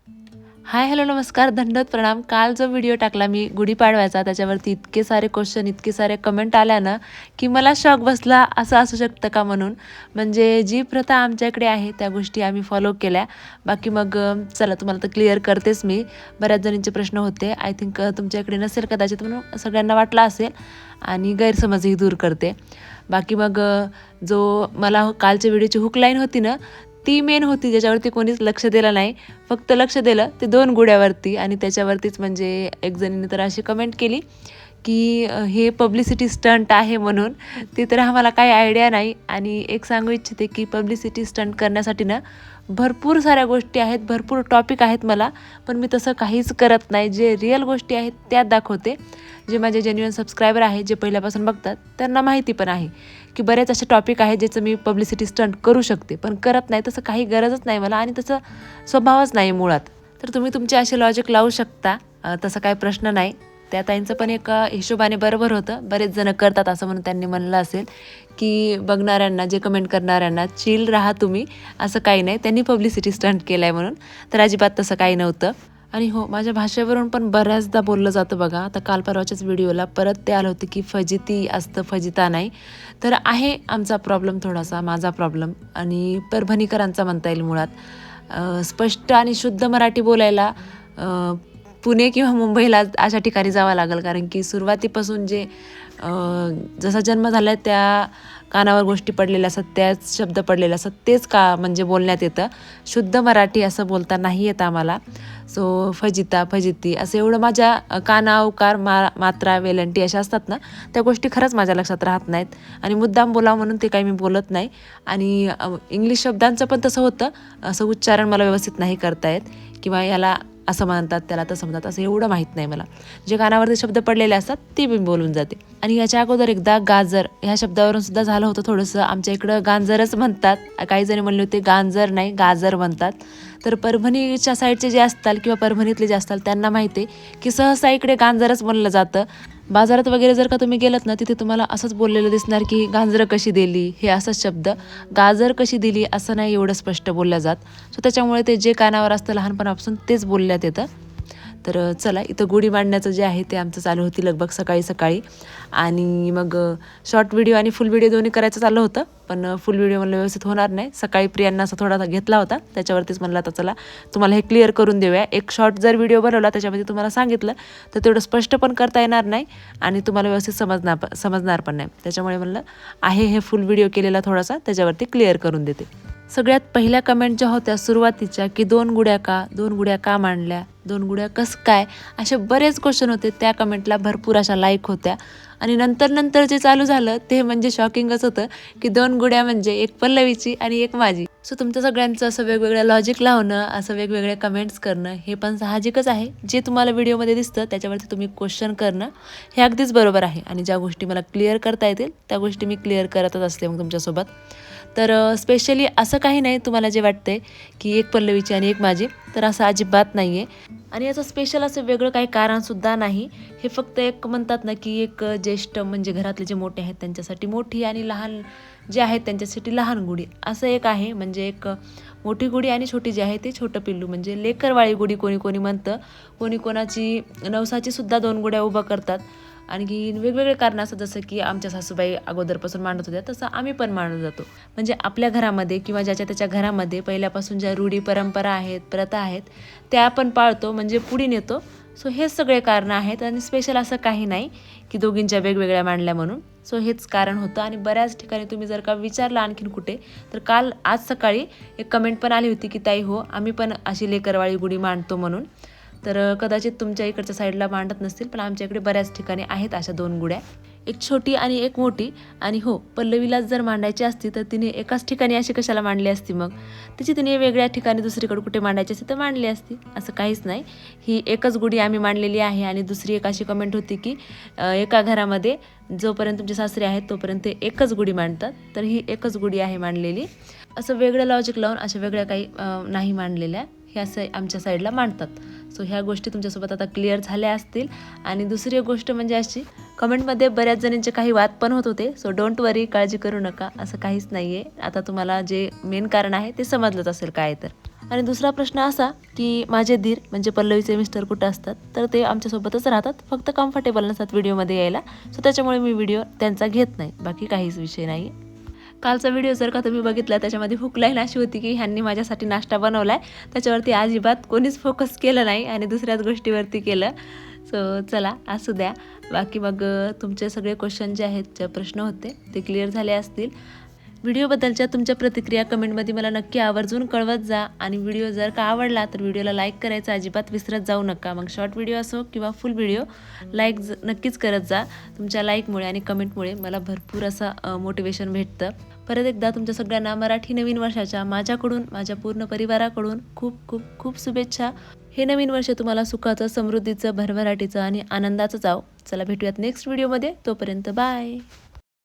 हाय, hello, नमस्कार, दंडवत प्रणाम. काल जो व्हिडिओ टाकला मी गुढीपाडव्याचा, त्याच्यावरती इतके सारे क्वेश्चन, इतके सारे कमेंट आल्या ना, की मला शॉक बसला, असं असू शकतं का म्हणून. म्हणजे जी प्रथा आमच्याकडे आहे, त्या गोष्टी आम्ही फॉलो केल्या. बाकी मग चला तुम्हाला तर क्लिअर करतेच मी. बऱ्याच जणींचे प्रश्न होते. आय थिंक तुमच्याकडे नसेल कदाचित, म्हणून सगळ्यांना वाटलं असेल आणि गैरसमजही दूर करते. बाकी मग जो मला कालच्या व्हिडिओची हुक लाईन होती ना, ती मेन होती, ज्याच्यावरती कोणीच लक्ष दिलं नाही. फक्त लक्ष दिलं ते 2 गुढ्यावरती आणि त्याच्यावरतीच म्हणजे एक जणीने तर अशी कमेंट केली, की हे पब्लिसिटी स्टंट आहे म्हणून. ती तर आम्हाला काही आयडिया नाही आणि एक सांगू इच्छिते, की पब्लिसिटी स्टंट करण्यासाठी ना भरपूर साऱ्या गोष्टी आहेत, भरपूर टॉपिक आहेत मला, पण मी तसं काहीच करत नाही. जे रिअल गोष्टी आहेत त्यात दाखवते. जे माझे जेन्युइन सबस्क्रायबर आहेत, जे पहिल्यापासून बघतात, त्यांना माहिती पण आहे, की बरेच असे टॉपिक आहेत ज्याचं मी पब्लिसिटी स्टंट करू शकते, पण करत नाही. तसं काही गरजच नाही मला आणि तसं स्वभावच नाही मुळात. तर तुम्ही तुमचे असे लॉजिक लावू शकता, तसा काही प्रश्न नाही. त्या ताईंचं पण एक हिशोबाने बरोबर होतं. बरेच जण करतात असं म्हणून त्यांनी म्हणलं असेल, की बघणाऱ्यांना, जे कमेंट करणाऱ्यांना, चिल राहा तुम्ही, असं काही नाही. त्यांनी पब्लिसिटी स्टंट केलं आहे म्हणून. तर अजिबात तसं काही नव्हतं. आणि हो, माझ्या भाषेवरून पण बऱ्याचदा बोललं जातं बघा. आता काल परवाच्याच व्हिडिओला परत ते आलं होतं, की फजिती असतं, फजिता नाही. तर आहे आमचा प्रॉब्लेम थोडासा, माझा प्रॉब्लेम आणि परभणीकरांचा म्हणता येईल मुळात. स्पष्ट आणि शुद्ध मराठी बोलायला पुणे किंवा मुंबईला अशा ठिकाणी जावं लागेल, कारण की सुरुवातीपासून जे जसा जन्म झाला आहे त्या कानावर गोष्टी पडलेल्या असतात, त्याच शब्द पडलेले असतात, तेच का म्हणजे बोलण्यात येतं. शुद्ध मराठी असं बोलता नाही येत आम्हाला. सो फजिता, फजिती असं एवढं माझ्या काना, उकार, मात्रा, वेलंटी अशा असतात ना, त्या गोष्टी खरंच माझ्या लक्षात राहत नाहीत आणि मुद्दाम बोलावं म्हणून ते काही मी बोलत नाही. आणि इंग्लिश शब्दांचं पण तसं होतं, असं उच्चारण मला व्यवस्थित नाही करता येत, किंवा याला असं म्हणतात, त्याला तसं म्हणतात, असं एवढं माहीत नाही मला. जे कानावरती शब्द पडलेले असतात ते मी बोलून जाते. आणि याच्या अगोदर एकदा गाजर ह्या शब्दावरून सुद्धा झालं होतं थोडंसं. आमच्या इकडं गांजरच म्हणतात, काही जणी म्हणले होते गांजर नाही गाजर म्हणतात. तर परभणीच्या साईडचे जे असतात किंवा परभणीतले जे असतात त्यांना माहिती आहे, की सहसा इकडे गांजरच म्हणलं जातं. बाजारात वगैरे जर का तुम्ही गेलात ना, तिथे तुम्हाला असंच बोललेलं दिसणार, की गांजरं कशी दिली, हे असंच शब्द. गाजर कशी दिली असं नाही एवढं स्पष्ट बोललं जात. सो त्याच्यामुळे ते जे कानावर असतं लहानपणापासून तेच बोलण्यात येतं. तर चला, इथं गुढी मांडण्याचं जे आहे ते आमचं चालू होती लगभग सकाळी सकाळी. आणि मग शॉर्ट व्हिडिओ आणि फुल व्हिडिओ दोन्ही करायचं चाललं होतं, पण फुल व्हिडिओ म्हणलं व्यवस्थित होणार नाही. सकाळी प्रियांना असा थोडा घेतला होता, त्याच्यावरतीच म्हणलं आता चला तुम्हाला हे क्लिअर करून देऊया. एक शॉर्ट जर व्हिडिओ बनवला त्याच्यामध्ये तुम्हाला सांगितलं तर तेवढं स्पष्ट पण करता येणार नाही आणि तुम्हाला व्यवस्थित समजणार पण नाही. त्याच्यामुळे म्हणलं आहे हे फुल व्हिडिओ केलेला थोडासा, त्याच्यावरती क्लिअर करून देते. सगळ्यात पहिल्या कमेंट ज्या होत्या सुरुवातीच्या, की 2 गुढ्या का, 2 गुढ्या का मांडल्या, 2 गुढ्या कसं काय, असे बरेच क्वेश्चन होते. त्या कमेंटला भरपूर अशा लाईक होत्या. आणि नंतर जे चालू झालं ते म्हणजे शॉकिंगच होतं, की 2 गुढ्या म्हणजे एक पल्लवीची आणि एक माझी. सो तुमचं सगळ्यांचं असं वेगवेगळं लॉजिक लावणं, असं वेगवेगळे कमेंट्स करणं हे पण साहजिकच आहे. जे तुम्हाला व्हिडिओमध्ये दिसतं त्याच्यावरती तुम्ही क्वेश्चन करणं हे अगदीच बरोबर आहे. आणि ज्या गोष्टी मला क्लिअर करता येतील त्या गोष्टी मी क्लिअर करतच असते मग तुमच्यासोबत. तर स्पेशली असं काही नाही तुम्हाला जे वाटतंय, की एक पल्लवीची आणि एक माझी, तर असं अजिबात नाही आहे. आणि याचं स्पेशल असं वेगळं काही कारणसुद्धा नाही. हे फक्त एक म्हणतात ना, की एक ज्येष्ठ म्हणजे घरातले जे मोठे आहेत त्यांच्यासाठी मोठी आणि लहान जे आहेत त्यांच्यासाठी लहान गुढी असं एक आहे. म्हणजे एक मोठी गुढी आणि छोटी जी आहे ती छोटं पिल्लू, म्हणजे लेकरवाळी गुढी कोणी कोणी म्हणतं. कोणी कोणाची नवसाची सुद्धा 2 गुढ्या उभं करतात. आणखी वेगवेगळे कारणं असतात, जसं की आमच्या सासूबाई अगोदरपासून मांडत होत्या तसं आम्ही पण मांडत जातो. म्हणजे आपल्या घरामध्ये किंवा ज्याच्या त्याच्या घरामध्ये पहिल्यापासून ज्या रूढी परंपरा आहेत, प्रथा आहेत, त्या आपण पाळतो, म्हणजे पुढे नेतो. सो हेच सगळे कारणं आहेत आणि स्पेशल असं काही नाही, की दोघींच्या वेगवेगळ्या मांडल्या म्हणून. सो हेच कारण होतं. आणि बऱ्याच ठिकाणी तुम्ही जर का विचारलं आणखीन कुठे, तर आज सकाळी एक कमेंट पण आली होती, की ताई हो, आम्ही पण अशी लेकरवाळी गुढी मांडतो म्हणून. तर कदाचित तुमच्या इकडच्या साईडला मांडत नसतील, पण आमच्या इकडे बऱ्याच ठिकाणी आहेत अशा 2 गुढ्या, एक छोटी आणि एक मोठी. आणि हो, पल्लवीलाच जर मांडायची असती तर तिने एकाच ठिकाणी अशी कशाला मांडली असती, मग तिची तिने वेगळ्या ठिकाणी दुसरीकडे कुठे मांडायची असती तर मांडली असती. असं काहीच नाही. ही एकच गुढी आम्ही मांडलेली आहे. आणि दुसरी एक अशी कमेंट होती, की एका घरामध्ये जोपर्यंत तुमचे सासरे आहेत तोपर्यंत ते एकच गुढी मांडतात, तर ही एकच गुढी आहे मांडलेली. असं वेगळं लॉजिक लावून अशा वेगळ्या काही नाही मांडलेल्या, हे असं आमच्या साईडला मांडतात. सो ह्या गोष्टी तुमच्यासोबत आता क्लिअर झाल्या असतील. आणि दुसरी गोष्ट म्हणजे अशी, कमेंटमध्ये बऱ्याच जणांचे काही वाद पण होत होते. सो डोंट वरी, काळजी करू नका, असं काहीच नाही आहे. आता तुम्हाला जे मेन कारण आहे ते समजलंच असेल काय तर. आणि दुसरा प्रश्न असा की माझे दीर म्हणजे पल्लवीचे मिस्टर कुठं असतात, तर ते आमच्यासोबतच राहतात, फक्त कम्फर्टेबल नसतात व्हिडिओमध्ये यायला. सो त्याच्यामुळे मी व्हिडिओ त्यांचा घेत नाही, बाकी काहीच विषय नाही. कालचा व्हिडिओ जर का तुम्ही बघितला त्याच्यामध्ये हुक लाईन अशी होती की ह्यांनी माझ्यासाठी नाश्ता बनवला आहे, त्याच्यावरती अजिबात कोणीच फोकस केलं नाही आणि दुसऱ्याच गोष्टीवरती केलं. सो चला असू द्या. बाकी मग तुमचे सगळे क्वेश्चन जे आहेत, जे प्रश्न होते ते क्लिअर झाले असतील. व्हिडिओबद्दलच्या तुमच्या प्रतिक्रिया कमेंटमध्ये मला नक्की आवर्जून कळवत जा. आणि व्हिडिओ जर का आवडला तर व्हिडिओला लाईक करायचं अजिबात विसरत जाऊ नका. मग शॉर्ट व्हिडिओ असो किंवा फुल व्हिडिओ लाईक नक्कीच करत जा. तुमच्या लाईकमुळे आणि कमेंटमुळे मला भरपूर असं मोटिवेशन भेटतं. परत एकदा तुमच्या सगळ्यांना मराठी नवीन वर्षाच्या माझ्याकडून, माझ्या पूर्ण परिवाराकडून खूप खूप खूप शुभेच्छा. हे नवीन वर्ष तुम्हाला सुखाचं, समृद्धीचं, भरभराटीचं आणि आनंदाचं जावो. चला भेटूयात नेक्स्ट व्हिडिओमध्ये. तोपर्यंत बाय.